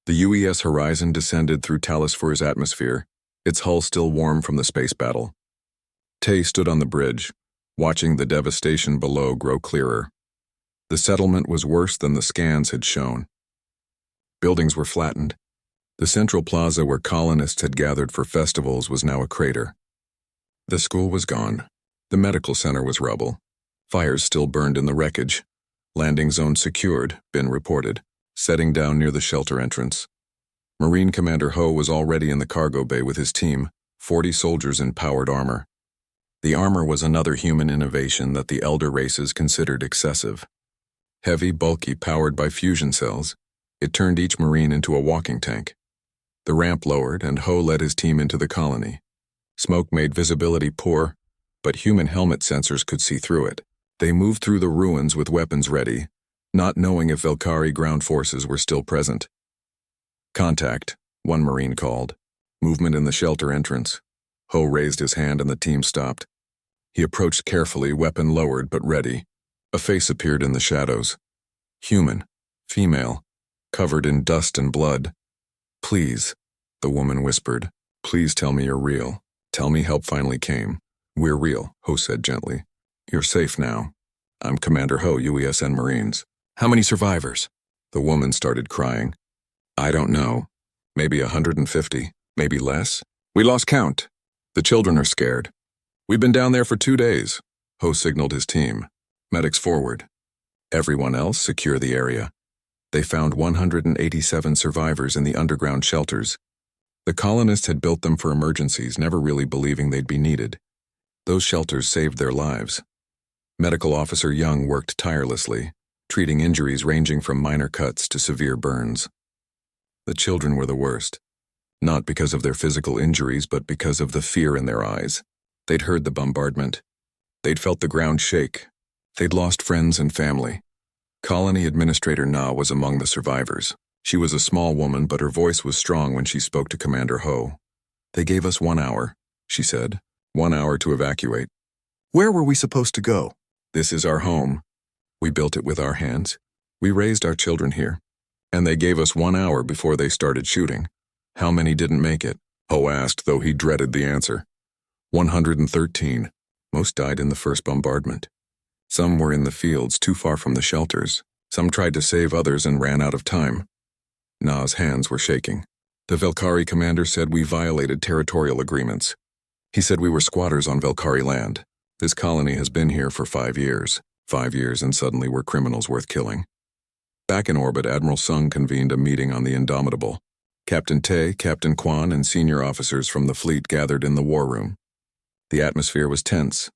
The UES Horizon descended through Talisphor's atmosphere, its hull still warm from the space battle. Tay stood on the bridge, watching the devastation below grow clearer. The settlement was worse than the scans had shown. Buildings were flattened. The central plaza where colonists had gathered for festivals was now a crater. The school was gone. The medical center was rubble. Fires still burned in the wreckage. Landing zone secured, Bin reported, setting down near the shelter entrance. Marine Commander Ho was already in the cargo bay with his team, 40 soldiers in powered armor. The armor was another human innovation that the elder races considered excessive. Heavy, bulky, powered by fusion cells, it turned each Marine into a walking tank. The ramp lowered, and Ho led his team into the colony. Smoke made visibility poor, but human helmet sensors could see through it. They moved through the ruins with weapons ready, not knowing if Velkari ground forces were still present. "Contact," one Marine called. Movement in the shelter entrance. Ho raised his hand and the team stopped. He approached carefully, weapon lowered but ready. A face appeared in the shadows. Human, female, covered in dust and blood. "Please," the woman whispered. "Please tell me you're real. Tell me help finally came." "We're real," Ho said gently. "You're safe now. I'm Commander Ho, UESN Marines." "How many survivors?" The woman started crying. "I don't know. Maybe 150, maybe less. We lost count. The children are scared. We've been down there for 2 days." Ho signaled his team. "Medics forward. Everyone else secure the area." They found 187 survivors in the underground shelters. The colonists had built them for emergencies, never really believing they'd be needed. Those shelters saved their lives. Medical Officer Young worked tirelessly, treating injuries ranging from minor cuts to severe burns. The children were the worst, not because of their physical injuries, but because of the fear in their eyes. They'd heard the bombardment. They'd felt the ground shake. They'd lost friends and family. Colony Administrator Na was among the survivors. She was a small woman, but her voice was strong when she spoke to Commander Ho. "They gave us 1 hour," she said. 1 hour to evacuate. "Where were we supposed to go?" "This is our home. We built it with our hands. We raised our children here. And they gave us 1 hour before they started shooting." "How many didn't make it?" Ho asked, though he dreaded the answer. 113. Most died in the first bombardment. Some were in the fields too far from the shelters. Some tried to save others and ran out of time. Na's hands were shaking. "The Velkari commander said we violated territorial agreements. He said we were squatters on Velkari land. This colony has been here for 5 years. 5 years, and suddenly we're criminals worth killing." Back in orbit, Admiral Sung convened a meeting on the Indomitable. Captain Tay, Captain Kwan, and senior officers from the fleet gathered in the war room. The atmosphere was tense.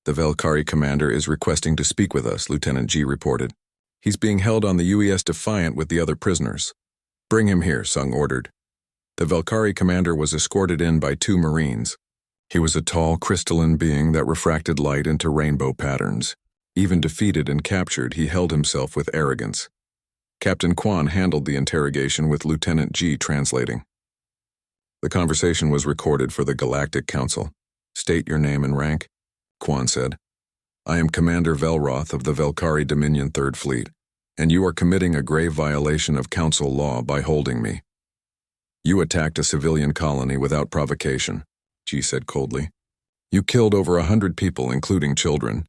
"The Velkari commander is requesting to speak with us," Lieutenant G reported. "He's being held on the UES Defiant with the other prisoners." "Bring him here," Sung ordered. The Velkari commander was escorted in by 2 Marines. He was a tall, crystalline being that refracted light into rainbow patterns. Even defeated and captured, he held himself with arrogance. Captain Kwan handled the interrogation with Lieutenant G translating. The conversation was recorded for the Galactic Council. "State your name and rank," Kwan said. "I am Commander Velroth of the Velkari Dominion 3rd Fleet, and you are committing a grave violation of Council law by holding me. You attacked a civilian colony without provocation," G said coldly. "You killed over 100 people, including children.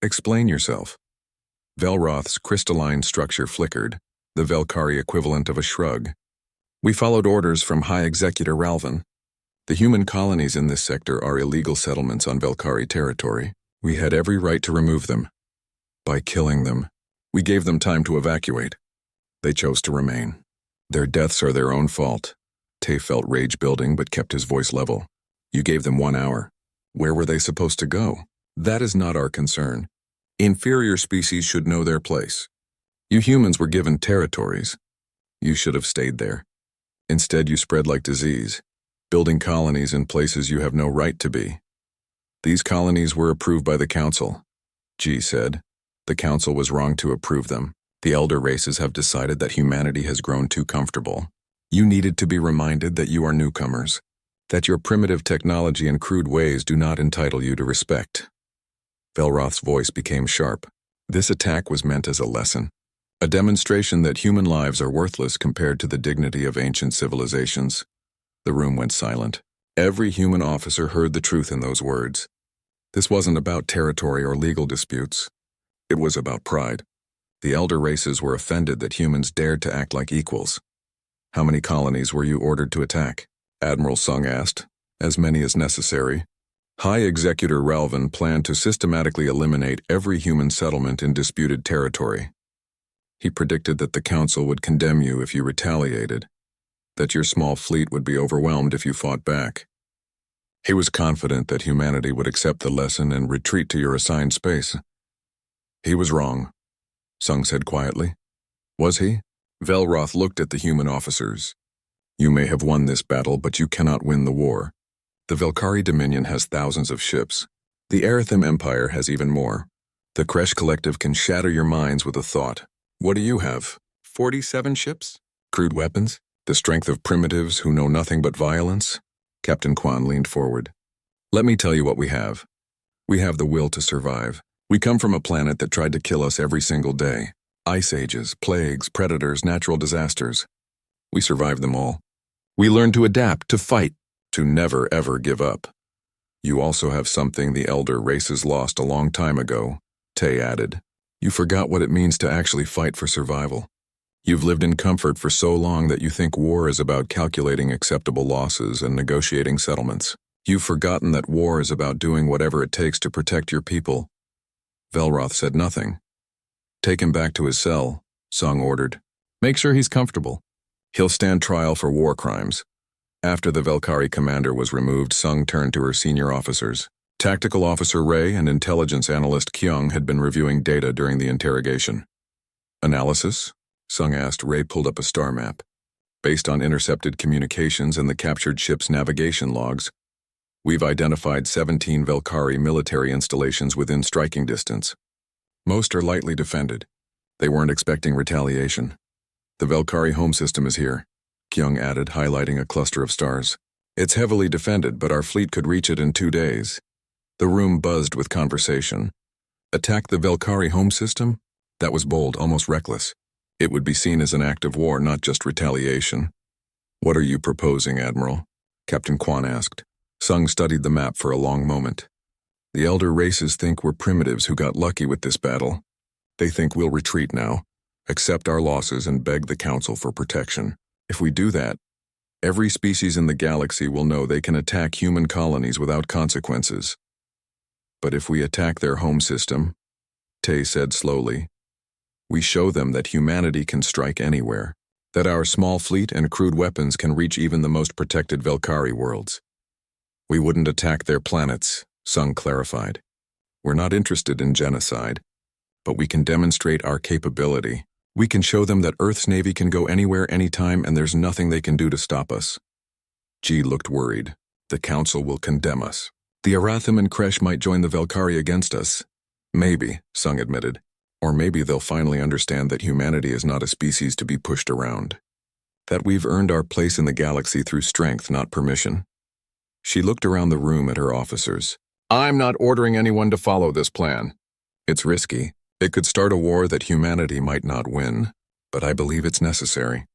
Explain yourself." Velroth's crystalline structure flickered, the Velkari equivalent of a shrug. "We followed orders from High Executor Ralvin. The human colonies in this sector are illegal settlements on Velkari territory. We had every right to remove them. By killing them, we gave them time to evacuate. They chose to remain. Their deaths are their own fault." Tay felt rage building but kept his voice level. "You gave them 1 hour. Where were they supposed to go? That is not our concern. Inferior species should know their place. You humans were given territories. You should have stayed there. Instead, you spread like disease, building colonies in places you have no right to be. These colonies were approved by the Council," G said. "The Council was wrong to approve them. The elder races have decided that humanity has grown too comfortable. You needed to be reminded that you are newcomers, that your primitive technology and crude ways do not entitle you to respect." Velroth's voice became sharp. This attack was meant as a lesson A demonstration that human lives are worthless compared to the dignity of ancient civilizations. The room went silent. Every human officer heard the truth in those words. This wasn't about territory or legal disputes. It was about pride. The elder races were offended that humans dared to act like equals. How many colonies were you ordered to attack? Admiral Sung asked. As many as necessary. High Executor Ralvin planned to systematically eliminate every human settlement in disputed territory. He predicted that the Council would condemn you if you retaliated, that your small fleet would be overwhelmed if you fought back. He was confident that humanity would accept the lesson and retreat to your assigned space. He was wrong, Sung said quietly. Was he? Velroth looked at the human officers. You may have won this battle, but you cannot win the war. The Velkari Dominion has thousands of ships. The Arathim Empire has even more. The Kresh Collective can shatter your minds with a thought. What do you have? 47 ships? Crude weapons? The strength of primitives who know nothing but violence? Captain Quan leaned forward. Let me tell you what we have. We have the will to survive. We come from a planet that tried to kill us every single day. Ice ages, plagues, predators, natural disasters. We survived them all. We learned to adapt, to fight, to never ever give up. You also have something the elder races lost a long time ago, Tay added. You forgot what it means to actually fight for survival. You've lived in comfort for so long that you think war is about calculating acceptable losses and negotiating settlements. You've forgotten that war is about doing whatever it takes to protect your people. Velroth said nothing. Take him back to his cell, Sung ordered. Make sure he's comfortable. He'll stand trial for war crimes. After the Velkari commander was removed, Sung turned to her senior officers. Tactical Officer Ray and Intelligence Analyst Kyung had been reviewing data during the interrogation. Analysis? Sung asked. Ray pulled up a star map. Based on intercepted communications and the captured ship's navigation logs, we've identified 17 Velkari military installations within striking distance. Most are lightly defended. They weren't expecting retaliation. The Velkari home system is here, Kyung added, highlighting a cluster of stars. It's heavily defended, but our fleet could reach it in 2 days. The room buzzed with conversation. Attack the Velkari home system? That was bold, almost reckless. It would be seen as an act of war, not just retaliation. What are you proposing, Admiral? Captain Quan asked. Sung studied the map for a long moment. The elder races think we're primitives who got lucky with this battle. They think we'll retreat now, accept our losses and beg the Council for protection. If we do that, every species in the galaxy will know they can attack human colonies without consequences. But if we attack their home system, Tay said slowly, we show them that humanity can strike anywhere, that our small fleet and crude weapons can reach even the most protected Velkari worlds. We wouldn't attack their planets, Sung clarified. We're not interested in genocide, but we can demonstrate our capability. We can show them that Earth's Navy can go anywhere, anytime, and there's nothing they can do to stop us. G looked worried. The Council will condemn us. The Arathim and Kresh might join the Velkari against us. Maybe, Sung admitted. Or maybe they'll finally understand that humanity is not a species to be pushed around. That we've earned our place in the galaxy through strength, not permission. She looked around the room at her officers. I'm not ordering anyone to follow this plan. It's risky. It could start a war that humanity might not win, but I believe it's necessary.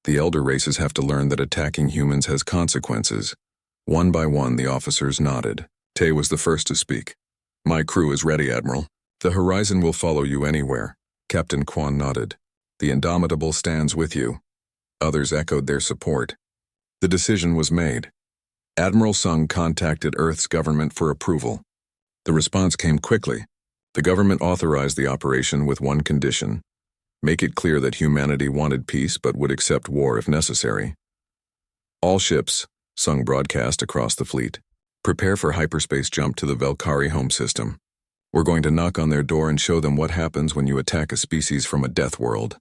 The elder races have to learn that attacking humans has consequences. One by one, the officers nodded. Tay was the first to speak. My crew is ready, Admiral. The Horizon will follow you anywhere. Captain Quan nodded. The Indomitable stands with you. Others echoed their support. The decision was made. Admiral Sung contacted Earth's government for approval. The response came quickly. The government authorized the operation with one condition: make it clear that humanity wanted peace but would accept war if necessary. All ships, Sung broadcast across the fleet, prepare for hyperspace jump to the Velkari home system. We're going to knock on their door and show them what happens when you attack a species from a death world.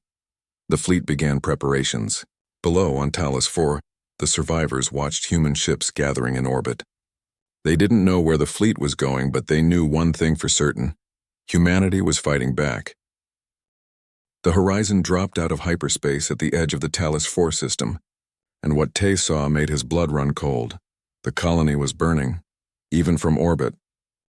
The fleet began preparations. Below, on Talos 4, the survivors watched human ships gathering in orbit. They didn't know where the fleet was going, but they knew one thing for certain: humanity was fighting back. The Horizon dropped out of hyperspace at the edge of the Talos 4 system, and what Tay saw made his blood run cold. The colony was burning. Even from orbit,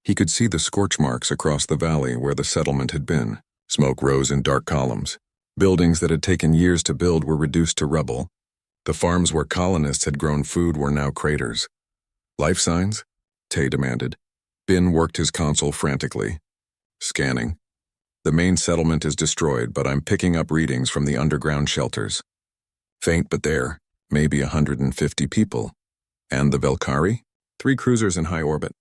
he could see the scorch marks across the valley where the settlement had been. Smoke rose in dark columns. Buildings that had taken years to build were reduced to rubble. The farms where colonists had grown food were now craters. Life signs? Tay demanded. Bin worked his console frantically. Scanning. The main settlement is destroyed, but I'm picking up readings from the underground shelters. Faint but there, maybe 150 people. And the Velkari? 3 cruisers in high orbit.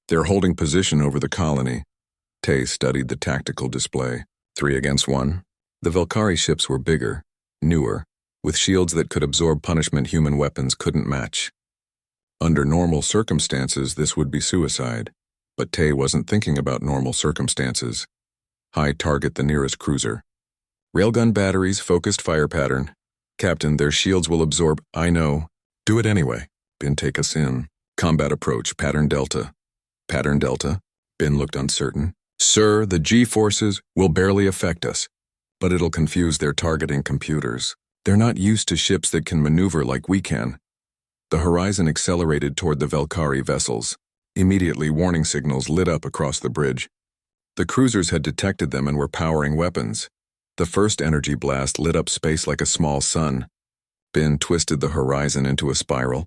They're holding position over the colony. Tay studied the tactical display. 3 against 1. The Velkari ships were bigger, newer, with shields that could absorb punishment human weapons couldn't match. Under normal circumstances, this would be suicide, but Tay wasn't thinking about normal circumstances. High target the nearest cruiser. Railgun batteries, focused fire pattern. Captain, their shields will absorb. I know. Do it anyway. Bin, take us in. Combat approach, pattern delta. Pattern delta? Bin looked uncertain. Sir, the G-forces will barely affect us, but it'll confuse their targeting computers. They're not used to ships that can maneuver like we can. The horizon accelerated toward the Velkari vessels. Immediately, warning signals lit up across the bridge. The cruisers had detected them and were powering weapons. The first energy blast lit up space like a small sun. Bin twisted the horizon into a spiral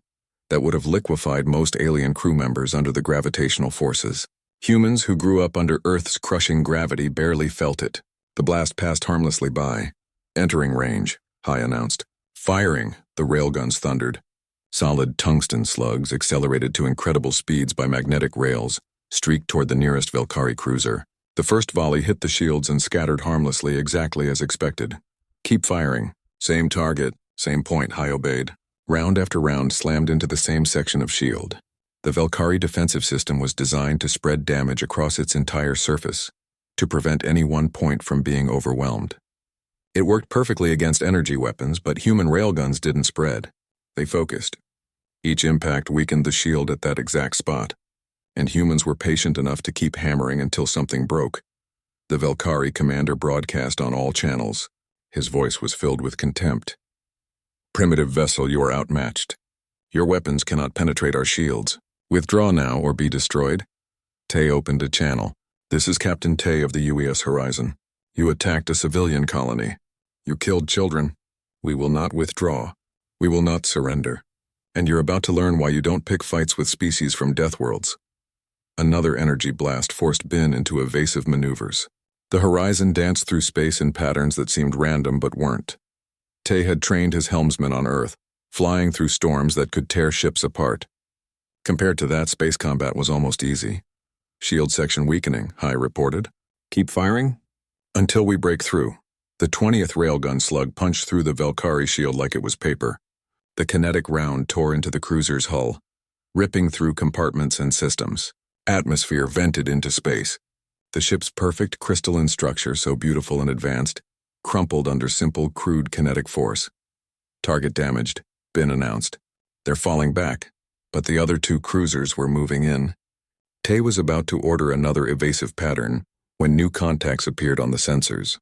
that would have liquefied most alien crew members under the gravitational forces. Humans who grew up under Earth's crushing gravity barely felt it. The blast passed harmlessly by. Entering range, High announced. Firing, the railguns thundered. Solid tungsten slugs, accelerated to incredible speeds by magnetic rails, streaked toward the nearest Velkari cruiser. The first volley hit the shields and scattered harmlessly, exactly as expected. Keep firing. Same target, same point, High obeyed. Round after round slammed into the same section of shield. The Velkari defensive system was designed to spread damage across its entire surface, to prevent any one point from being overwhelmed. It worked perfectly against energy weapons, but human railguns didn't spread. They focused. Each impact weakened the shield at that exact spot, and humans were patient enough to keep hammering until something broke. The Velkari commander broadcast on all channels. His voice was filled with contempt. Primitive vessel, you are outmatched. Your weapons cannot penetrate our shields. Withdraw now or be destroyed. Tay opened a channel. This is Captain Tay of the UES Horizon. You attacked a civilian colony. You killed children. We will not withdraw. We will not surrender. And you're about to learn why you don't pick fights with species from Deathworlds. Another energy blast forced Bin into evasive maneuvers. The horizon danced through space in patterns that seemed random but weren't. Tay had trained his helmsmen on Earth, flying through storms that could tear ships apart. Compared to that, space combat was almost easy. Shield section weakening, High reported. Keep firing? Until we break through. The 20th railgun slug punched through the Velkari shield like it was paper. The kinetic round tore into the cruiser's hull, ripping through compartments and systems. Atmosphere vented into space. The ship's perfect crystalline structure, so beautiful and advanced, crumpled under simple, crude kinetic force. Target damaged, Bin announced. They're falling back, but the other 2 cruisers were moving in. Tay was about to order another evasive pattern when new contacts appeared on the sensors.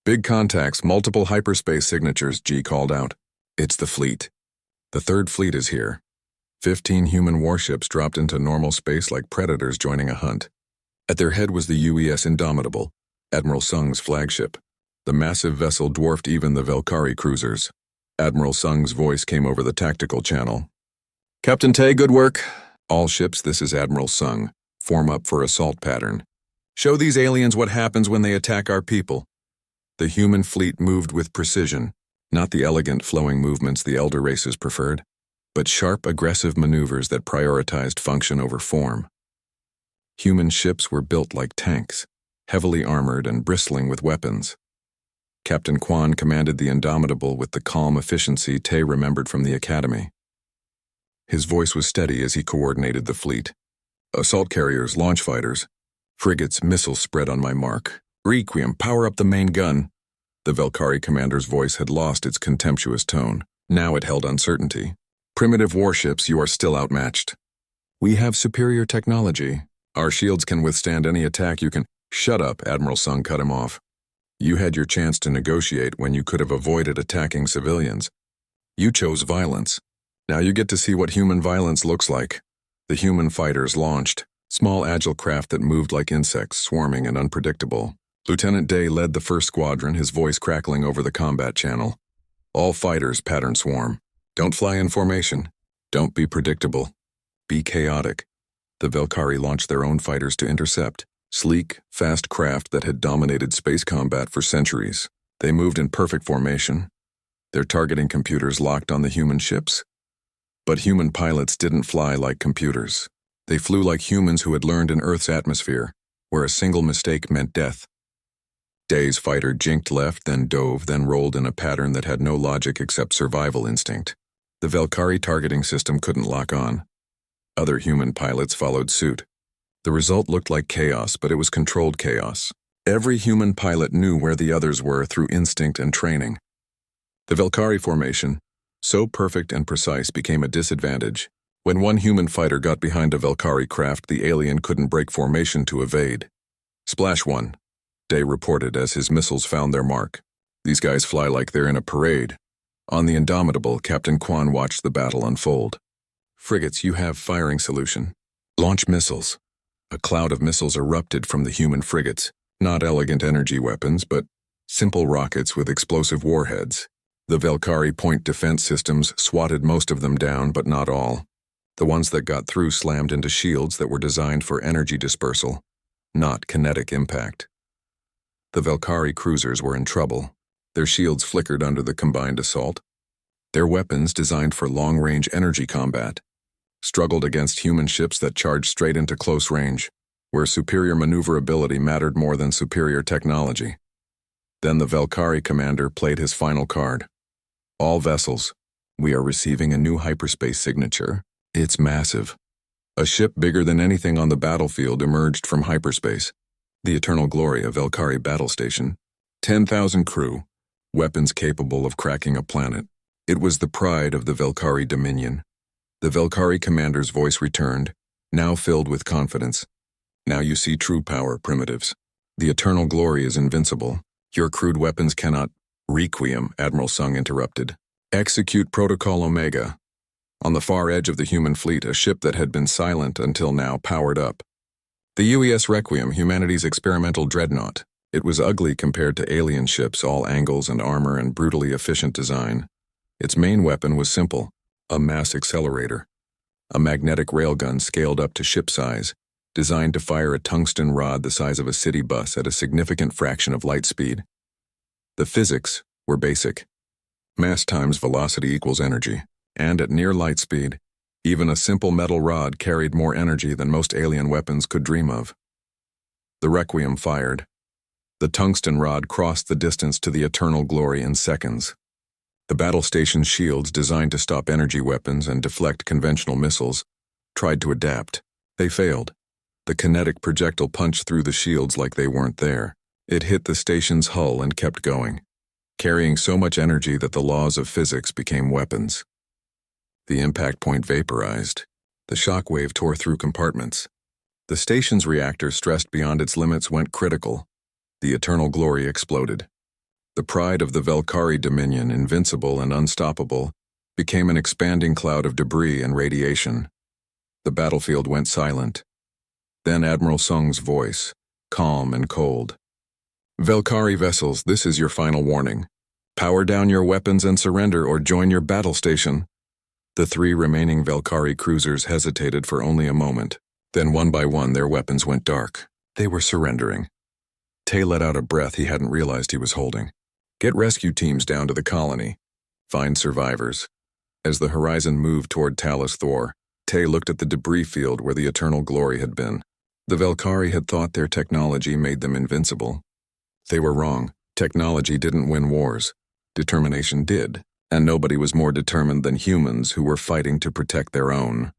Big contacts, multiple hyperspace signatures, G called out. It's the fleet. The 3rd fleet is here. 15 human warships dropped into normal space like predators joining a hunt. At their head was the UES Indomitable, Admiral Sung's flagship. The massive vessel dwarfed even the Velkari cruisers. Admiral Sung's voice came over the tactical channel. Captain Tay, good work. All ships, this is Admiral Sung. Form up for assault pattern. Show these aliens what happens when they attack our people. The human fleet moved with precision, not the elegant flowing movements the elder races preferred, but sharp, aggressive maneuvers that prioritized function over form. Human ships were built like tanks, heavily armored and bristling with weapons. Captain Kwan commanded the Indomitable with the calm efficiency Tay remembered from the academy. His voice was steady as he coordinated the fleet. Assault carriers, launch fighters, frigates, missiles spread on my mark. Requiem, power up the main gun. The Velkari commander's voice had lost its contemptuous tone. Now it held uncertainty. Primitive warships, you are still outmatched. We have superior technology. Our shields can withstand any attack you can— Shut up, Admiral Sung cut him off. You had your chance to negotiate when you could have avoided attacking civilians. You chose violence. Now you get to see what human violence looks like. The human fighters launched, small agile craft that moved like insects, swarming and unpredictable. Lieutenant Day led the first squadron, his voice crackling over the combat channel. All fighters pattern swarm. Don't fly in formation. Don't be predictable. Be chaotic. The Velkari launched their own fighters to intercept. Sleek, fast craft that had dominated space combat for centuries. They moved in perfect formation. Their targeting computers locked on the human ships. But human pilots didn't fly like computers. They flew like humans who had learned in Earth's atmosphere, where a single mistake meant death. Day's fighter jinked left, then dove, then rolled in a pattern that had no logic except survival instinct. The Velkari targeting system couldn't lock on. Other human pilots followed suit. The result looked like chaos, but it was controlled chaos. Every human pilot knew where the others were through instinct and training. The Velkari formation, so perfect and precise, became a disadvantage. When one human fighter got behind a Velkari craft, the alien couldn't break formation to evade. Splash one, Day reported as his missiles found their mark. These guys fly like they're in a parade. On the Indomitable, Captain Kwan watched the battle unfold. Frigates, you have firing solution. Launch missiles. A cloud of missiles erupted from the human frigates. Not elegant energy weapons, but simple rockets with explosive warheads. The Velkari point defense systems swatted most of them down, but not all. The ones that got through slammed into shields that were designed for energy dispersal, not kinetic impact. The Velkari cruisers were in trouble. Their shields flickered under the combined assault. Their weapons, designed for long-range energy combat, struggled against human ships that charged straight into close range, where superior maneuverability mattered more than superior technology. Then the Velkari commander played his final card. All vessels, we are receiving a new hyperspace signature. It's massive. A ship bigger than anything on the battlefield emerged from hyperspace. The Eternal Glory of Velkari Battle Station. 10,000 crew, weapons capable of cracking a planet. It was the pride of the Velkari Dominion. The Velkari commander's voice returned, now filled with confidence. Now you see true power, primitives. The Eternal Glory is invincible. Your crude weapons cannot— Requiem, Admiral Sung interrupted. Execute Protocol Omega. On the far edge of the human fleet, a ship that had been silent until now powered up. The UES Requiem, humanity's experimental dreadnought. It was ugly compared to alien ships, all angles and armor and brutally efficient design. Its main weapon was simple, a mass accelerator. A magnetic railgun scaled up to ship size, designed to fire a tungsten rod the size of a city bus at a significant fraction of light speed. The physics were basic. Mass times velocity equals energy, and at near light speed, even a simple metal rod carried more energy than most alien weapons could dream of. The Requiem fired. The tungsten rod crossed the distance to the Eternal Glory in seconds. The battle station's shields, designed to stop energy weapons and deflect conventional missiles, tried to adapt. They failed. The kinetic projectile punched through the shields like they weren't there. It hit the station's hull and kept going, carrying so much energy that the laws of physics became weapons. The impact point vaporized. The shock wave tore through compartments. The station's reactor, stressed beyond its limits, went critical. The Eternal Glory exploded. The pride of the Velkari Dominion, invincible and unstoppable, became an expanding cloud of debris and radiation. The battlefield went silent. Then Admiral Sung's voice, calm and cold. Velkari vessels, this is your final warning. Power down your weapons and surrender, or join your battle station. The 3 remaining Velkari cruisers hesitated for only a moment. Then one by one their weapons went dark. They were surrendering. Tay let out a breath he hadn't realized he was holding. Get rescue teams down to the colony. Find survivors. As the horizon moved toward Talos Thor, Tay looked at the debris field where the Eternal Glory had been. The Velkari had thought their technology made them invincible. They were wrong. Technology didn't win wars. Determination did, and nobody was more determined than humans who were fighting to protect their own.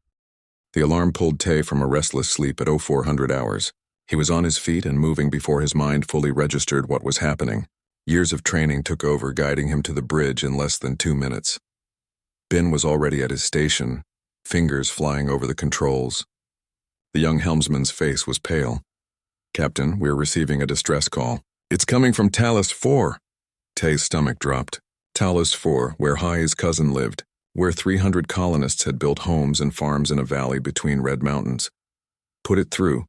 The alarm pulled Tay from a restless sleep at 0400 hours. He was on his feet and moving before his mind fully registered what was happening. Years of training took over, guiding him to the bridge in less than 2 minutes. Ben was already at his station, fingers flying over the controls. The young helmsman's face was pale. Captain, we're receiving a distress call. It's coming from Talos 4. Tay's stomach dropped. Talos 4, where Hai's cousin lived, where 300 colonists had built homes and farms in a valley between red mountains. Put it through.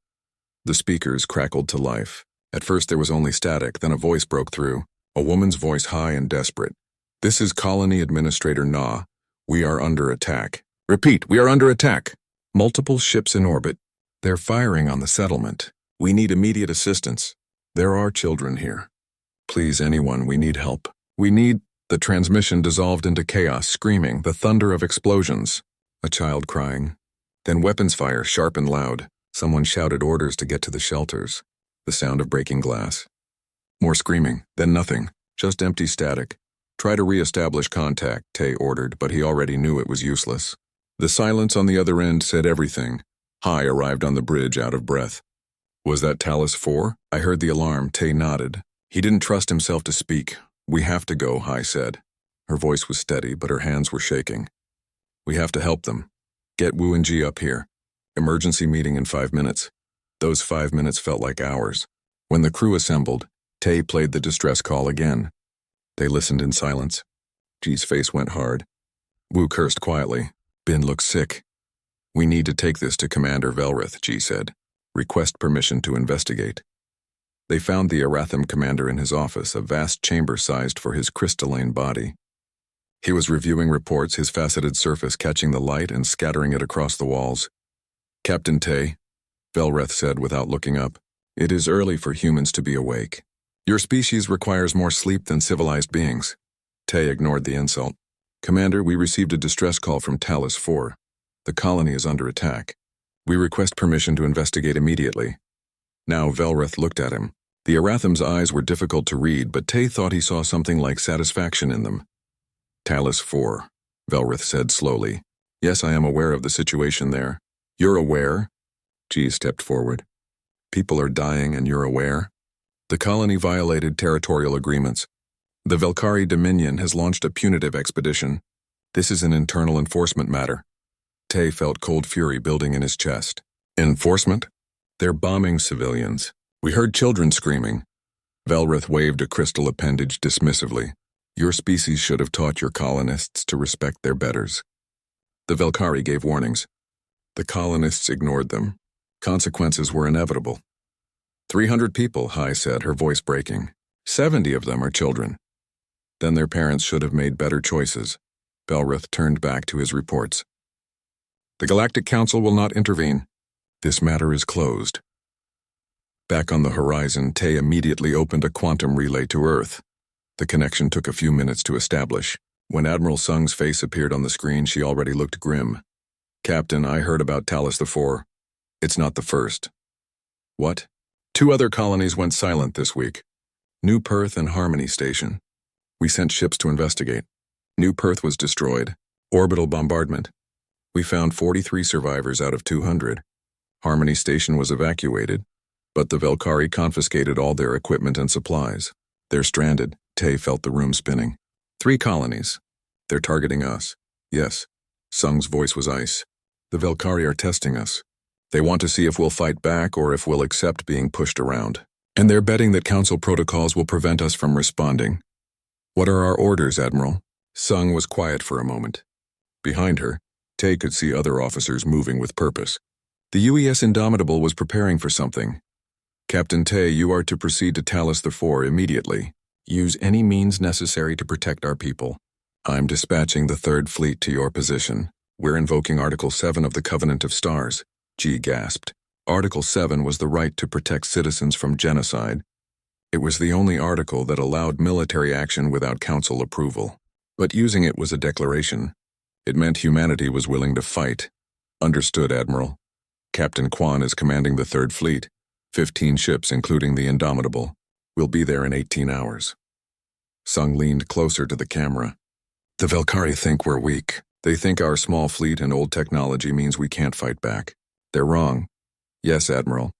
The speakers crackled to life. At first there was only static, then a voice broke through, a woman's voice high and desperate. "This is Colony Administrator Na. We are under attack. Repeat, we are under attack. Multiple ships in orbit. They're firing on the settlement. We need immediate assistance. There are children here. Please, anyone, we need help. We need—" The transmission dissolved into chaos, screaming, the thunder of explosions. A child crying. Then weapons fire, sharp and loud. Someone shouted orders to get to the shelters. The sound of breaking glass. More screaming, then nothing, just empty static. "Try to re-establish contact," Tay ordered, but he already knew it was useless. The silence on the other end said everything. Hai arrived on the bridge, out of breath. "Was that Talos 4? I heard the alarm," Tay nodded. He didn't trust himself to speak. "We have to go," Hai said. Her voice was steady, but her hands were shaking. "We have to help them. Get Wu and Ji up here. Emergency meeting in 5 minutes." Those 5 minutes felt like hours. When the crew assembled, Tay played the distress call again. They listened in silence. Ji's face went hard. Wu cursed quietly. "Bin looks sick." "We need to take this to Commander Velrith," Ji said. "Request permission to investigate." They found the Aratham commander in his office, a vast chamber sized for his crystalline body. He was reviewing reports, his faceted surface catching the light and scattering it across the walls. "Captain Tay," Velrith said without looking up, "it is early for humans to be awake. Your species requires more sleep than civilized beings." Tay ignored the insult. "Commander, we received a distress call from Talos 4. The colony is under attack. We request permission to investigate immediately." Now Velrith looked at him. The Aratham's eyes were difficult to read, but Tay thought he saw something like satisfaction in them. "Talos 4, Velrith said slowly. "Yes, I am aware of the situation there." "You're aware?" Ji stepped forward. "People are dying and you're aware?" "The colony violated territorial agreements. The Velkari Dominion has launched a punitive expedition. This is an internal enforcement matter." Tay felt cold fury building in his chest. "Enforcement? They're bombing civilians. We heard children screaming." Velrith waved a crystal appendage dismissively. "Your species should have taught your colonists to respect their betters." The Velkari gave warnings. The colonists ignored them. Consequences were inevitable. 300 people, Hai said, her voice breaking. 70 of them are children. Then their parents should have made better choices. Velrith turned back to his reports. "The Galactic Council will not intervene. This matter is closed." Back on the horizon, Tay immediately opened a quantum relay to Earth. The connection took a few minutes to establish. When Admiral Sung's face appeared on the screen, she already looked grim. "Captain, I heard about Talos IV. It's not the first." "What?" "2 other colonies went silent this week. New Perth and Harmony Station. We sent ships to investigate. New Perth was destroyed. Orbital bombardment. We found 43 survivors out of 200. Harmony Station was evacuated, but the Velkari confiscated all their equipment and supplies. They're stranded." Tay felt the room spinning. 3 colonies. They're targeting us. Yes. Sung's voice was ice. The Velkari are testing us. They want to see if we'll fight back or if we'll accept being pushed around. And they're betting that Council protocols will prevent us from responding. "What are our orders, Admiral?" Sung was quiet for a moment. Behind her, Tay could see other officers moving with purpose. The UES Indomitable was preparing for something. "Captain Tay, you are to proceed to Talos IV immediately. Use any means necessary to protect our people. I'm dispatching the 3rd Fleet to your position. We're invoking Article 7 of the Covenant of Stars." Ji gasped. Article 7 was the right to protect citizens from genocide. It was the only article that allowed military action without Council approval. But using it was a declaration. It meant humanity was willing to fight. "Understood, Admiral. Captain Kwan is commanding the 3rd Fleet. 15 ships, including the Indomitable. We'll be there in 18 hours. Sung leaned closer to the camera. "The Velkari think we're weak. They think our small fleet and old technology means we can't fight back. They're wrong." "Yes, Admiral.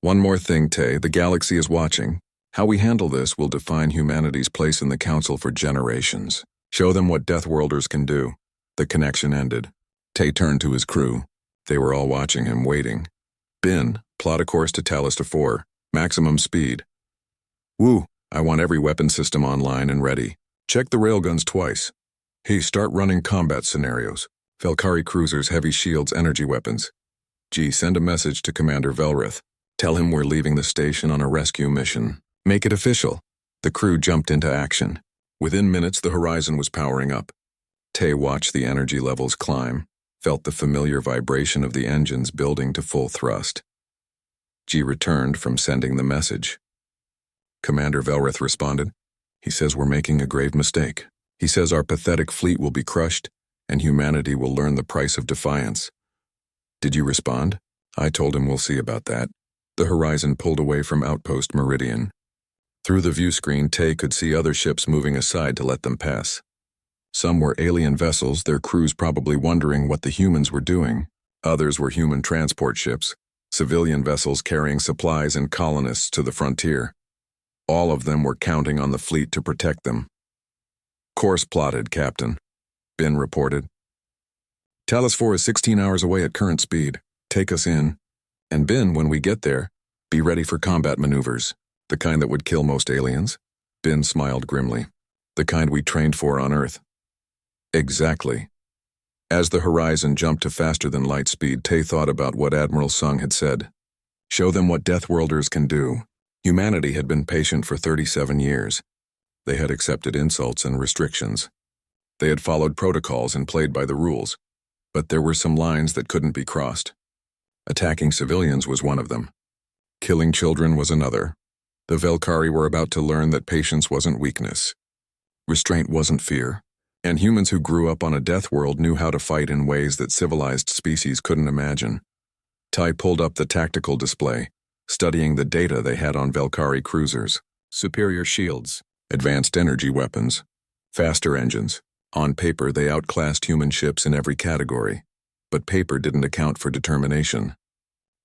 One more thing, Tay. The galaxy is watching. How we handle this will define humanity's place in the Council for generations. Show them what Deathworlders can do." The connection ended. Tay turned to his crew. They were all watching him, waiting. "Bin, plot a course to Talos IV. Maximum speed." "Wu, I want every weapon system online and ready. Check the railguns twice. Hey, start running combat scenarios. Velkari cruisers, heavy shields, energy weapons. Ji, send a message to Commander Velrith. Tell him we're leaving the station on a rescue mission. Make it official." The crew jumped into action. Within minutes, the horizon was powering up. Tay watched the energy levels climb, felt the familiar vibration of the engines building to full thrust. G returned from sending the message. Commander Velrith responded. "He says we're making a grave mistake. He says our pathetic fleet will be crushed, and humanity will learn the price of defiance." "Did you respond?" "I told him we'll see about that." The horizon pulled away from Outpost Meridian. Through the view screen, Tay could see other ships moving aside to let them pass. Some were alien vessels, their crews probably wondering what the humans were doing. Others were human transport ships, civilian vessels carrying supplies and colonists to the frontier. All of them were counting on the fleet to protect them. "Course plotted, Captain," Ben reported. "Talos 4 is 16 hours away at current speed. Take us in. And Ben, when we get there, be ready for combat maneuvers. The kind that would kill most aliens." Ben smiled grimly. "The kind we trained for on Earth." "Exactly." As the horizon jumped to faster than light speed, Tay thought about what Admiral Sung had said. Show them what Deathworlders can do. Humanity had been patient for 37 years. They had accepted insults and restrictions. They had followed protocols and played by the rules. But there were some lines that couldn't be crossed. Attacking civilians was one of them. Killing children was another. The Velkari were about to learn that patience wasn't weakness. Restraint wasn't fear. And humans who grew up on a death world knew how to fight in ways that civilized species couldn't imagine. Ty pulled up the tactical display, studying the data they had on Velkari cruisers. Superior shields, advanced energy weapons, faster engines. On paper, they outclassed human ships in every category. But paper didn't account for determination.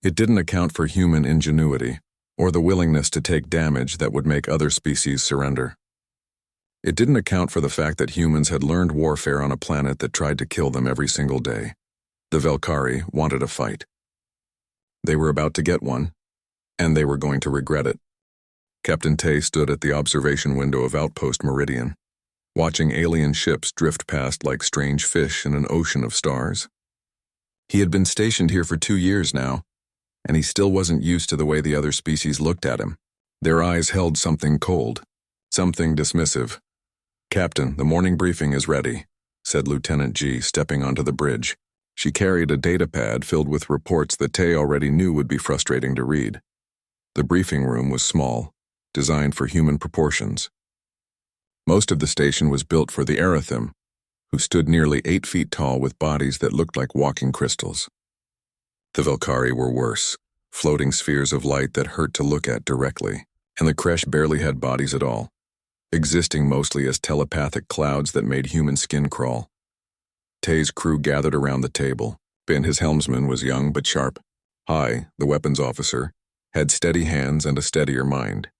It didn't account for human ingenuity, or the willingness to take damage that would make other species surrender. It didn't account for the fact that humans had learned warfare on a planet that tried to kill them every single day. The Velkari wanted a fight. They were about to get one, and they were going to regret it. Captain Tay stood at the observation window of Outpost Meridian, watching alien ships drift past like strange fish in an ocean of stars. He had been stationed here for 2 years now, and he still wasn't used to the way the other species looked at him. Their eyes held something cold, something dismissive. "Captain, the morning briefing is ready," said Lieutenant G, stepping onto the bridge. She carried a data pad filled with reports that Tay already knew would be frustrating to read. The briefing room was small, designed for human proportions. Most of the station was built for the Arathim, who stood nearly 8 feet tall with bodies that looked like walking crystals. The Velkari were worse, floating spheres of light that hurt to look at directly, and the Kresh barely had bodies at all, existing mostly as telepathic clouds that made human skin crawl. Tay's crew gathered around the table. Ben, his helmsman, was young but sharp. Hai, the weapons officer, had steady hands and a steadier mind.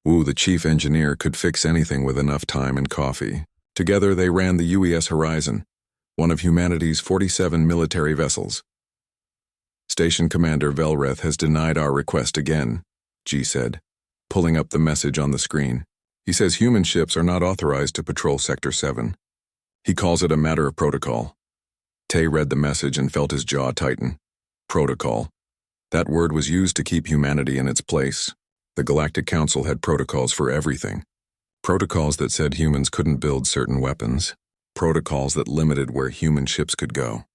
Wu, the chief engineer, could fix anything with enough time and coffee. Together they ran the UES Horizon, one of humanity's 47 military vessels. "Station Commander Velrith has denied our request again," G said, pulling up the message on the screen. "He says human ships are not authorized to patrol Sector 7. He calls it a matter of protocol." Tay read the message and felt his jaw tighten. Protocol. That word was used to keep humanity in its place. The Galactic Council had protocols for everything. Protocols that said humans couldn't build certain weapons. Protocols that limited where human ships could go.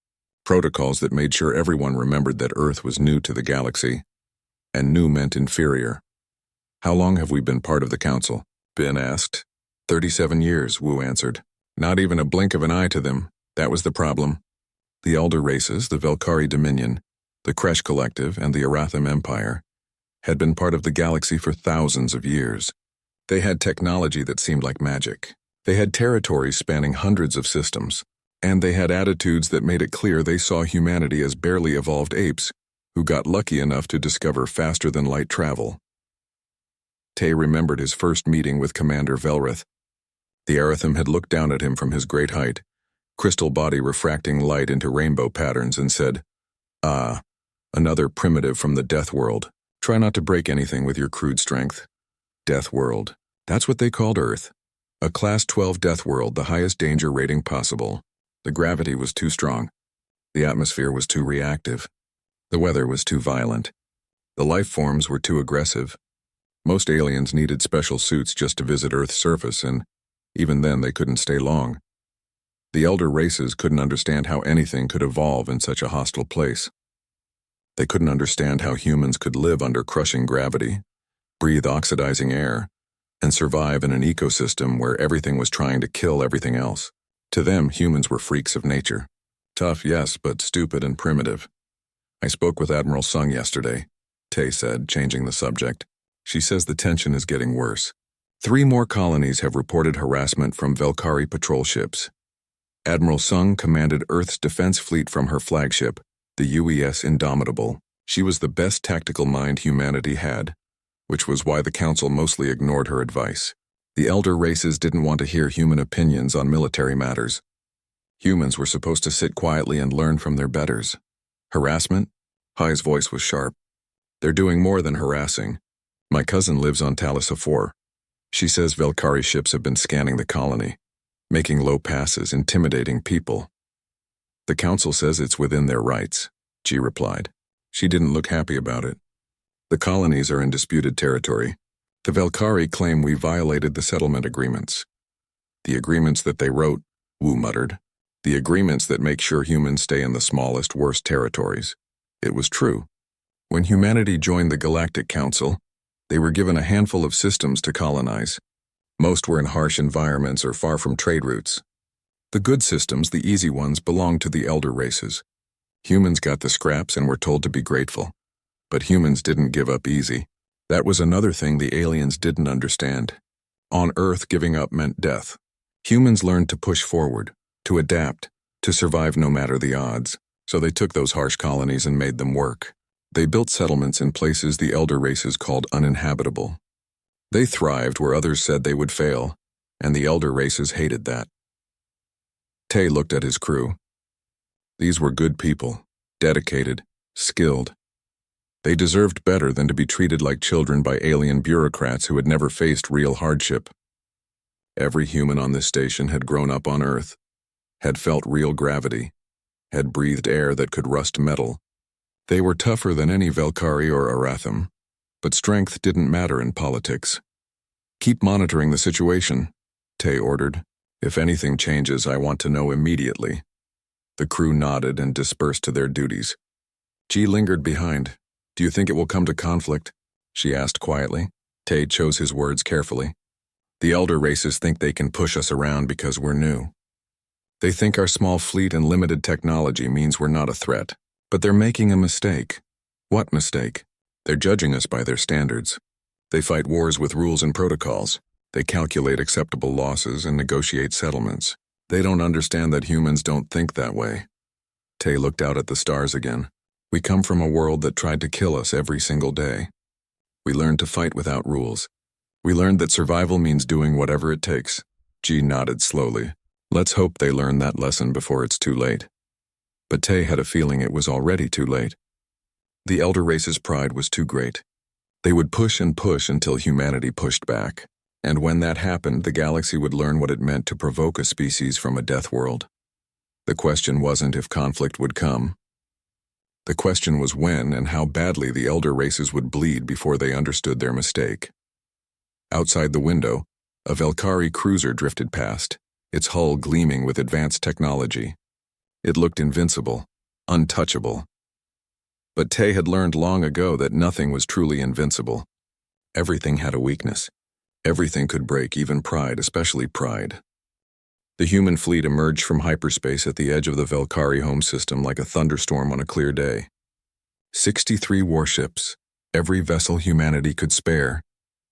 Protocols that made sure everyone remembered that Earth was new to the galaxy. And new meant inferior. "How long have we been part of the Council?" Ben asked. 37 years, Wu answered. "Not even a blink of an eye to them. That was the problem. The Elder races, the Velkari Dominion, the Kresh Collective, and the Arathim Empire had been part of the galaxy for thousands of years. They had technology that seemed like magic. They had territories spanning hundreds of systems, and they had attitudes that made it clear they saw humanity as barely evolved apes who got lucky enough to discover faster-than-light travel." Tay remembered his first meeting with Commander Velrith. The Arathim had looked down at him from his great height, crystal body refracting light into rainbow patterns, and said, "Ah, another primitive from the Death World. Try not to break anything with your crude strength." Death World. That's what they called Earth. A Class 12 Death World, the highest danger rating possible. The gravity was too strong. The atmosphere was too reactive. The weather was too violent. The life forms were too aggressive. Most aliens needed special suits just to visit Earth's surface, and even then they couldn't stay long. The elder races couldn't understand how anything could evolve in such a hostile place. They couldn't understand how humans could live under crushing gravity, breathe oxidizing air, and survive in an ecosystem where everything was trying to kill everything else. To them, humans were freaks of nature. Tough, yes, but stupid and primitive. I spoke with Admiral Sung yesterday, Tay said, changing the subject. She says the tension is getting worse. 3 more colonies have reported harassment from Velkari patrol ships. Admiral Sung commanded Earth's defense fleet from her flagship, the UES Indomitable. She was the best tactical mind humanity had, which was why the Council mostly ignored her advice. The elder races didn't want to hear human opinions on military matters. Humans were supposed to sit quietly and learn from their betters. Harassment? Hai's voice was sharp. They're doing more than harassing. My cousin lives on Talos 4. She says Velkari ships have been scanning the colony, making low passes, intimidating people. The Council says it's within their rights, Ji replied. She didn't look happy about it. The colonies are in disputed territory. The Velkari claim we violated the settlement agreements. The agreements that they wrote, Wu muttered. The agreements that make sure humans stay in the smallest, worst territories. It was true. When humanity joined the Galactic Council, they were given a handful of systems to colonize. Most were in harsh environments or far from trade routes. The good systems, the easy ones, belonged to the elder races. Humans got the scraps and were told to be grateful. But humans didn't give up easy. That was another thing the aliens didn't understand. On Earth, giving up meant death. Humans learned to push forward, to adapt, to survive no matter the odds. So they took those harsh colonies and made them work. They built settlements in places the elder races called uninhabitable. They thrived where others said they would fail, and the elder races hated that. Tay looked at his crew. These were good people, dedicated, skilled. They deserved better than to be treated like children by alien bureaucrats who had never faced real hardship. Every human on this station had grown up on Earth, had felt real gravity, had breathed air that could rust metal. They were tougher than any Velkari or Aratham, but strength didn't matter in politics. Keep monitoring the situation, Tay ordered. If anything changes, I want to know immediately. The crew nodded and dispersed to their duties. Ji lingered behind. Do you think it will come to conflict? She asked quietly. Tay chose his words carefully. The elder races think they can push us around because we're new. They think our small fleet and limited technology means we're not a threat. But they're making a mistake. What mistake? They're judging us by their standards. They fight wars with rules and protocols. They calculate acceptable losses and negotiate settlements. They don't understand that humans don't think that way. Tay looked out at the stars again. We come from a world that tried to kill us every single day. We learned to fight without rules. We learned that survival means doing whatever it takes. Ji nodded slowly. Let's hope they learn that lesson before it's too late. But Tay had a feeling it was already too late. The elder race's pride was too great. They would push and push until humanity pushed back. And when that happened, the galaxy would learn what it meant to provoke a species from a death world. The question wasn't if conflict would come. The question was when and how badly the elder races would bleed before they understood their mistake. Outside the window, a Velkari cruiser drifted past, its hull gleaming with advanced technology. It looked invincible, untouchable. But Tay had learned long ago that nothing was truly invincible. Everything had a weakness. Everything could break, even pride, especially pride. The human fleet emerged from hyperspace at the edge of the Velkari home system like a thunderstorm on a clear day. 63 warships, every vessel humanity could spare,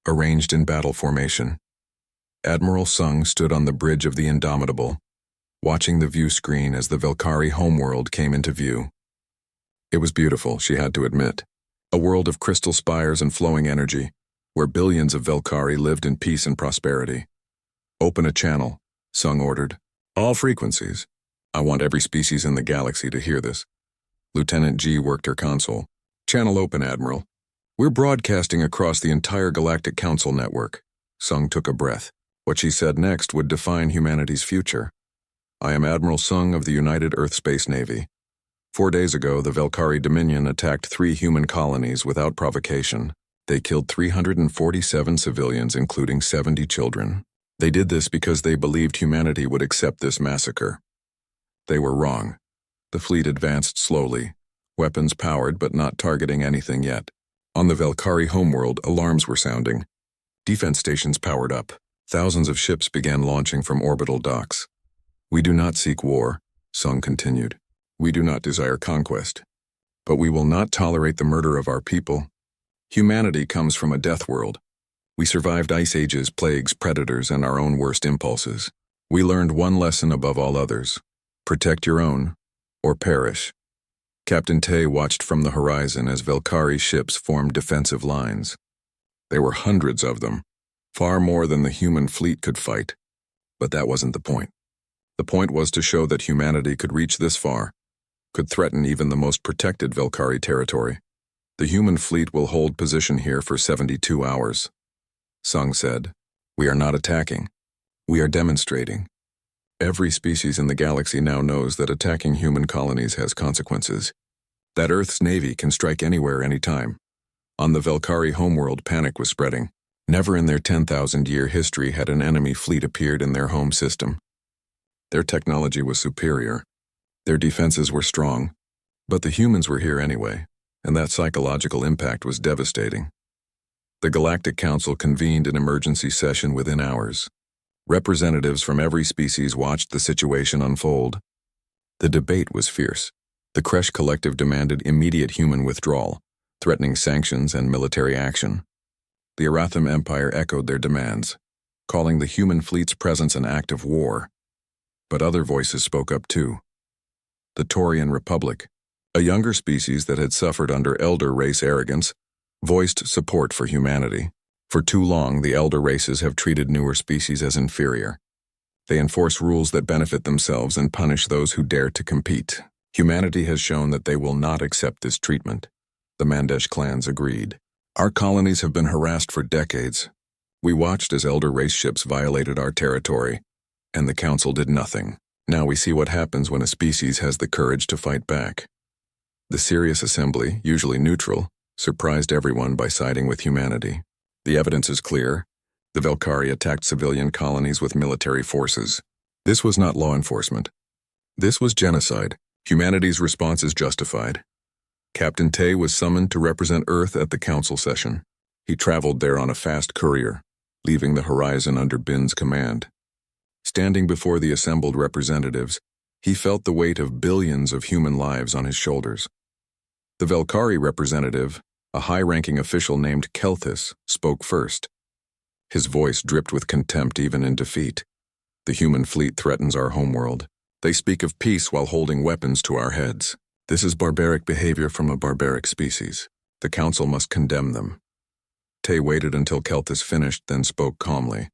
arranged in battle formation. Admiral Sung stood on the bridge of the Indomitable, watching the view screen as the Velkari homeworld came into view. It was beautiful, she had to admit. A world of crystal spires and flowing energy, where billions of Velkari lived in peace and prosperity. Open a channel, Sung ordered. All frequencies. I want every species in the galaxy to hear this. Lieutenant Ji worked her console. Channel open, Admiral. We're broadcasting across the entire Galactic Council network. Sung took a breath. What she said next would define humanity's future. I am Admiral Sung of the United Earth Space Navy. 4 days ago, the Velkari Dominion attacked 3 human colonies without provocation. They killed 347 civilians, including 70 children. They did this because they believed humanity would accept this massacre. They were wrong. The fleet advanced slowly, weapons powered but not targeting anything yet. On the Velkari homeworld, alarms were sounding. Defense stations powered up. Thousands of ships began launching from orbital docks. "We do not seek war," Sung continued. "We do not desire conquest. But we will not tolerate the murder of our people. Humanity comes from a death world. We survived ice ages, plagues, predators, and our own worst impulses. We learned one lesson above all others: protect your own, or perish." Captain Tay watched from the horizon as Velkari ships formed defensive lines. There were hundreds of them, far more than the human fleet could fight. But that wasn't the point. The point was to show that humanity could reach this far, could threaten even the most protected Velkari territory. "The human fleet will hold position here for 72 hours. Sung said. "We are not attacking. We are demonstrating. Every species in the galaxy now knows that attacking human colonies has consequences. That Earth's navy can strike anywhere, anytime." On the Velkari homeworld, panic was spreading. Never in their 10,000-year history had an enemy fleet appeared in their home system. Their technology was superior. Their defenses were strong. But the humans were here anyway, and that psychological impact was devastating. The Galactic Council convened an emergency session within hours. Representatives from every species watched the situation unfold. The debate was fierce. The Kresh Collective demanded immediate human withdrawal, threatening sanctions and military action. The Aratham Empire echoed their demands, calling the human fleet's presence an act of war. But other voices spoke up too. The Taurian Republic, a younger species that had suffered under elder race arrogance, voiced support for humanity. For too long, the elder races have treated newer species as inferior. They enforce rules that benefit themselves and punish those who dare to compete. Humanity has shown that they will not accept this treatment. The Mandesh clans agreed. "Our colonies have been harassed for decades. We watched as elder race ships violated our territory, and the Council did nothing. Now we see what happens when a species has the courage to fight back." The Sirius Assembly, usually neutral, surprised everyone by siding with humanity. "The evidence is clear. The Velkari attacked civilian colonies with military forces. This was not law enforcement. This was genocide. Humanity's response is justified." Captain Tay was summoned to represent Earth at the Council session. He traveled there on a fast courier, leaving the horizon under Bin's command. Standing before the assembled representatives, he felt the weight of billions of human lives on his shoulders. The Velkari representative, a high-ranking official named Kelthis, spoke first. His voice dripped with contempt even in defeat. "The human fleet threatens our homeworld. They speak of peace while holding weapons to our heads. This is barbaric behavior from a barbaric species. The Council must condemn them." Tay waited until Kelthis finished, then spoke calmly.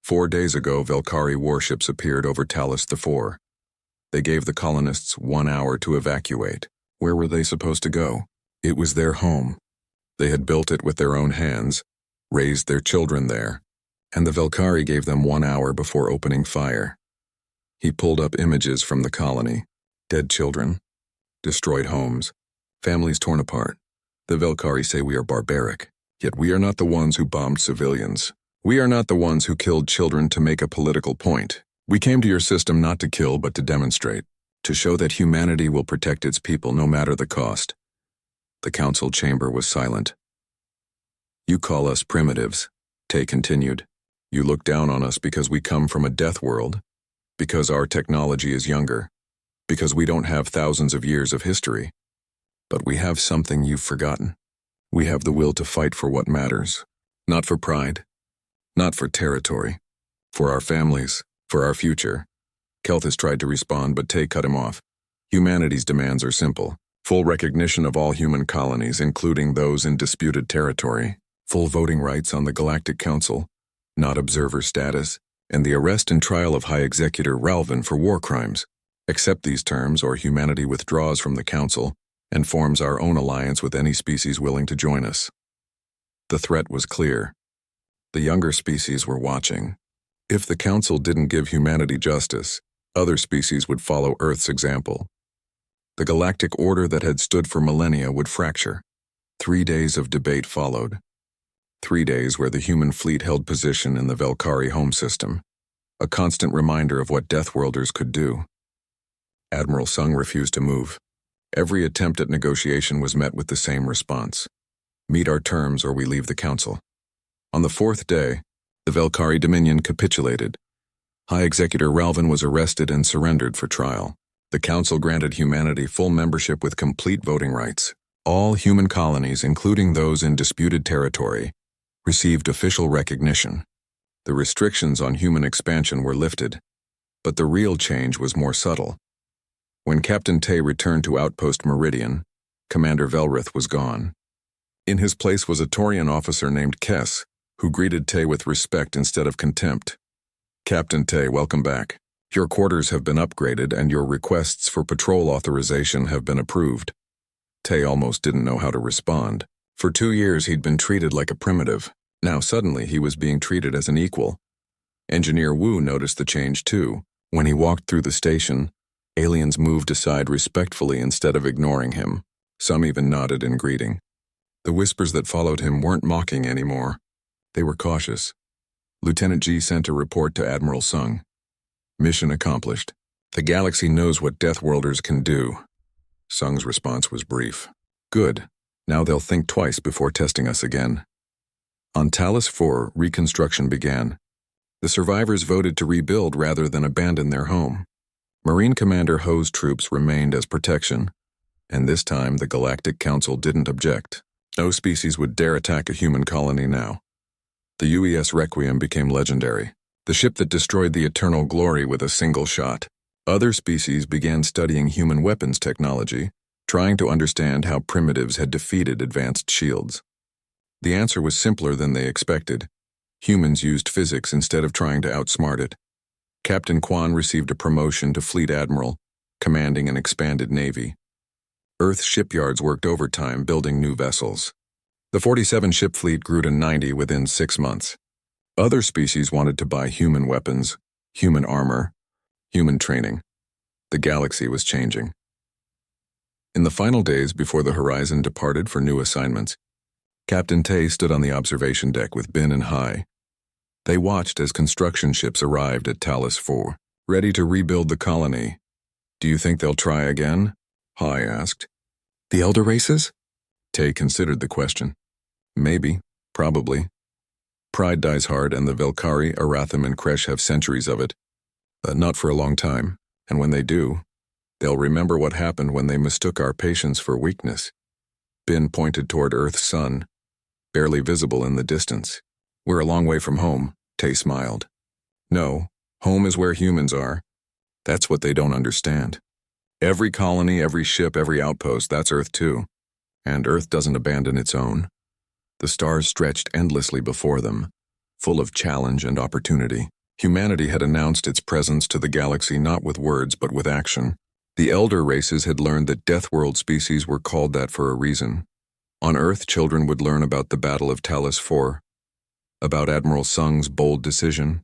4 days ago, Velkari warships appeared over Talos IV. They gave the colonists 1 hour to evacuate. Where were they supposed to go? It was their home. They had built it with their own hands, raised their children there, and the Velkari gave them 1 hour before opening fire. He pulled up images from the colony. Dead children, destroyed homes, families torn apart. The Velkari say we are barbaric, yet we are not the ones who bombed civilians. We are not the ones who killed children to make a political point. We came to your system not to kill but to demonstrate, to show that humanity will protect its people no matter the cost. The council chamber was silent. "You call us primitives," Tay continued. "You look down on us because we come from a death world, because our technology is younger, because we don't have thousands of years of history. But we have something you've forgotten. We have the will to fight for what matters, not for pride, not for territory, for our families, for our future." Kelthis tried to respond, but Tay cut him off. "Humanity's demands are simple. Full recognition of all human colonies, including those in disputed territory. Full voting rights on the Galactic Council, not observer status, and the arrest and trial of High Executor Ralvin for war crimes. Accept these terms or humanity withdraws from the Council and forms our own alliance with any species willing to join us." The threat was clear. The younger species were watching. If the Council didn't give humanity justice, other species would follow Earth's example. The galactic order that had stood for millennia would fracture. 3 days of debate followed. 3 days where the human fleet held position in the Velkari home system, a constant reminder of what Deathworlders could do. Admiral Sung refused to move. Every attempt at negotiation was met with the same response. Meet our terms or we leave the council. On the 4th day, the Velkari Dominion capitulated. High Executor Ralvin was arrested and surrendered for trial. The council granted humanity full membership with complete voting rights. All human colonies, including those in disputed territory, received official recognition. The restrictions on human expansion were lifted, but the real change was more subtle. When Captain Tay returned to Outpost Meridian, Commander Velrith was gone. In his place was a Torian officer named Kess, who greeted Tay with respect instead of contempt. "Captain Tay, welcome back. Your quarters have been upgraded and your requests for patrol authorization have been approved." Tay almost didn't know how to respond. For 2 years he'd been treated like a primitive. Now suddenly he was being treated as an equal. Engineer Wu noticed the change too. When he walked through the station, aliens moved aside respectfully instead of ignoring him. Some even nodded in greeting. The whispers that followed him weren't mocking anymore. They were cautious. Lieutenant G sent a report to Admiral Sung. "Mission accomplished. The galaxy knows what Deathworlders can do." Sung's response was brief. "Good. Now they'll think twice before testing us again." On Talos 4, reconstruction began. The survivors voted to rebuild rather than abandon their home. Marine Commander Ho's troops remained as protection, and this time the Galactic Council didn't object. No species would dare attack a human colony now. The UES Requiem became legendary, the ship that destroyed the Eternal Glory with a single shot. Other species began studying human weapons technology, trying to understand how primitives had defeated advanced shields. The answer was simpler than they expected. Humans used physics instead of trying to outsmart it. Captain Kwan received a promotion to Fleet Admiral, commanding an expanded navy. Earth shipyards worked overtime building new vessels. The 47-ship fleet grew to 90 within 6 months. Other species wanted to buy human weapons, human armor, human training. The galaxy was changing. In the final days before the Horizon departed for new assignments, Captain Tay stood on the observation deck with Bin and Hai. They watched as construction ships arrived at Talos 4, ready to rebuild the colony. "Do you think they'll try again?" Hai asked. "The elder races?" Tay considered the question. "Maybe. Probably. Pride dies hard, and the Velkari, Aratham, and Kresh have centuries of it. Not for a long time, and when they do, they'll remember what happened when they mistook our patience for weakness." Bin pointed toward Earth's sun, barely visible in the distance. "We're a long way from home," Tay smiled. "No, home is where humans are. That's what they don't understand. Every colony, every ship, every outpost, that's Earth too. And Earth doesn't abandon its own." The stars stretched endlessly before them, full of challenge and opportunity. Humanity had announced its presence to the galaxy not with words but with action. The elder races had learned that Deathworld species were called that for a reason. On Earth, children would learn about the Battle of Talos 4, about Admiral Sung's bold decision,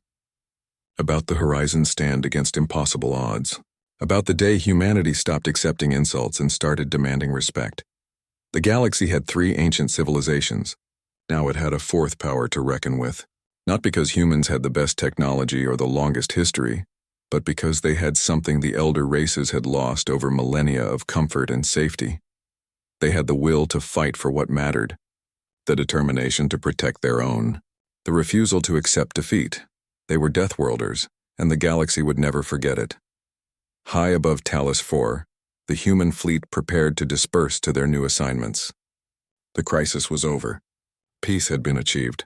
about the Horizon stand against impossible odds, about the day humanity stopped accepting insults and started demanding respect. The galaxy had 3 ancient civilizations. Now it had a 4th power to reckon with, not because humans had the best technology or the longest history, but because they had something the elder races had lost over millennia of comfort and safety. They had the will to fight for what mattered, the determination to protect their own, the refusal to accept defeat. They were Deathworlders, and the galaxy would never forget it. High above Talos 4, the human fleet prepared to disperse to their new assignments. The crisis was over. Peace had been achieved.